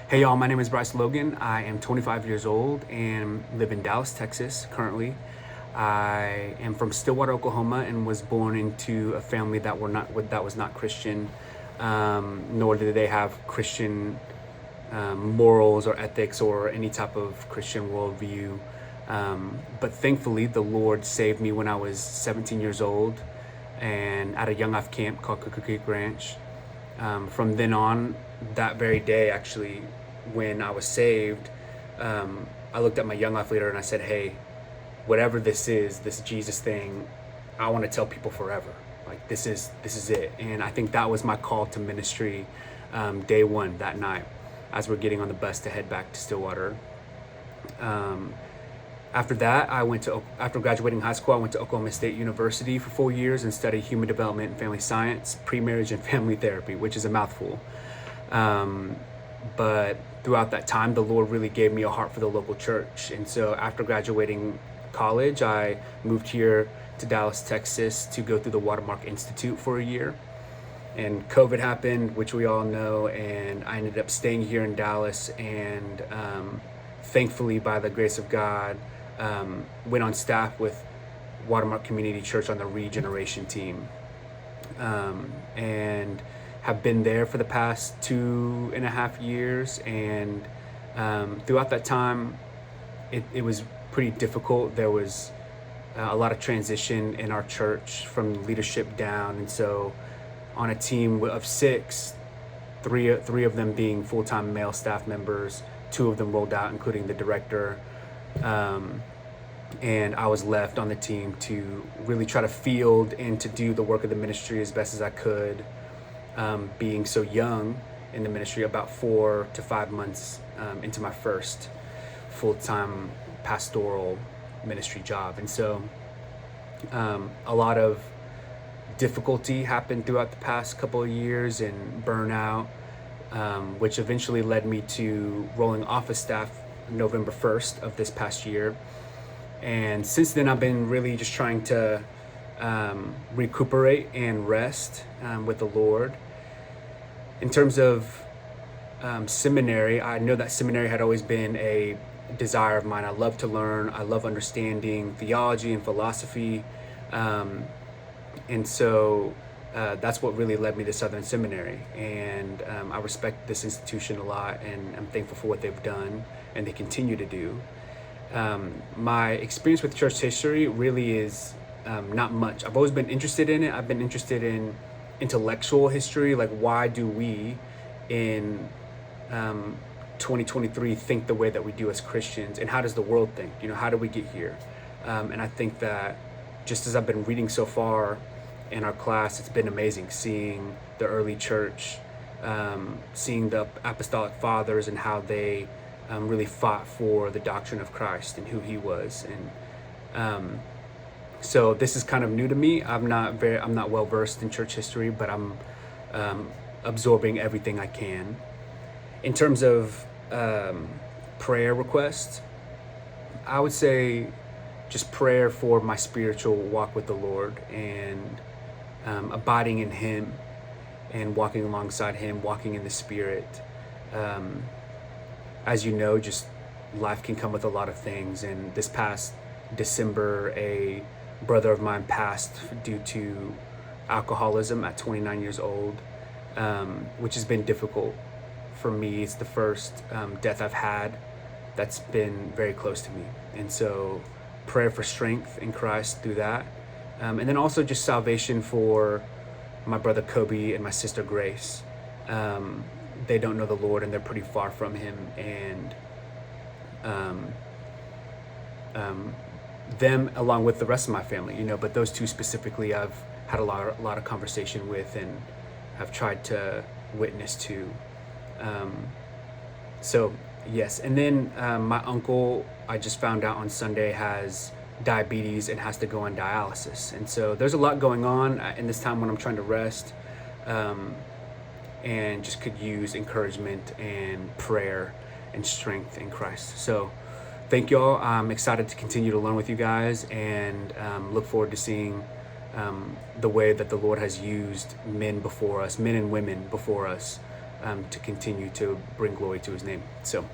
Hey y'all, my name is Bryce Logan. I am 25 years old and live in Dallas, Texas currently. I am from Stillwater, Oklahoma, and was born into a family that was not Christian, nor did they have Christian morals or ethics or any type of Christian worldview. But thankfully, the Lord saved me when I was 17 years old, and at a Young Life camp called Cooker Creek Ranch. From then on, that very day, actually, when I was saved, I looked at my Young Life leader and I said, "Hey, whatever this is, this Jesus thing, I want to tell people forever. Like this is it." And I think that was my call to ministry, day one that night, as we're getting on the bus to head back to Stillwater. After that, after graduating high school, I went to Oklahoma State University for 4 years and studied human development and family science, pre-marriage and family therapy, which is a mouthful. But throughout that time, the Lord really gave me a heart for the local church. And so after graduating college, I moved here to Dallas, Texas to go through the Watermark Institute for a year. And COVID happened, which we all know, and I ended up staying here in Dallas and thankfully, by the grace of God, went on staff with Watermark Community Church on the regeneration team, and have been there for the past 2.5 years. And throughout that time, it was pretty difficult. There was a lot of transition in our church from leadership down, and so on a team of 6, three of them being full-time male staff members, 2 of them rolled out, including the director. And I was left on the team to really try to field and to do the work of the ministry as best as I could, being so young in the ministry, about 4 to 5 months into my first full-time pastoral ministry job. And so a lot of difficulty happened throughout the past couple of years, and burnout, which eventually led me to rolling off of staff November 1st of this past year. And since then, I've been really just trying to recuperate and rest with the Lord. In terms of seminary, I know that seminary had always been a desire of mine. I love to learn. I love understanding theology and philosophy. And so that's what really led me to Southern Seminary. And I respect this institution a lot, and I'm thankful for what they've done and they continue to do. My experience with church history really is not much. I've always been interested in it. I've been interested in intellectual history, like why do we in 2023 think the way that we do as Christians, and how does the world think? How do we get here? And I think that just as I've been reading so far in our class, it's been amazing seeing the early church, seeing the apostolic fathers and how they really fought for the doctrine of Christ and who he was. And so this is kind of new to me. I'm not well versed in church history, but I'm absorbing everything I can. In terms of prayer requests, I would say just prayer for my spiritual walk with the Lord, and abiding in him and walking alongside him, walking in the Spirit. As you know, just life can come with a lot of things. And this past December, a brother of mine passed due to alcoholism at 29 years old, which has been difficult for me. It's the first death I've had that's been very close to me. And so prayer for strength in Christ through that. And then also just salvation for my brother Kobe and my sister Grace. They don't know the Lord, and they're pretty far from him. And them along with the rest of my family, but those 2 specifically I've had a lot of conversation with and have tried to witness to. So yes. And then my uncle, I just found out on Sunday, has diabetes and has to go on dialysis. And so there's a lot going on in this time when I'm trying to rest, and just could use encouragement and prayer and strength in Christ. So thank y'all. I'm excited to continue to learn with you guys, and look forward to seeing the way that the Lord has used men and women before us to continue to bring glory to His name. So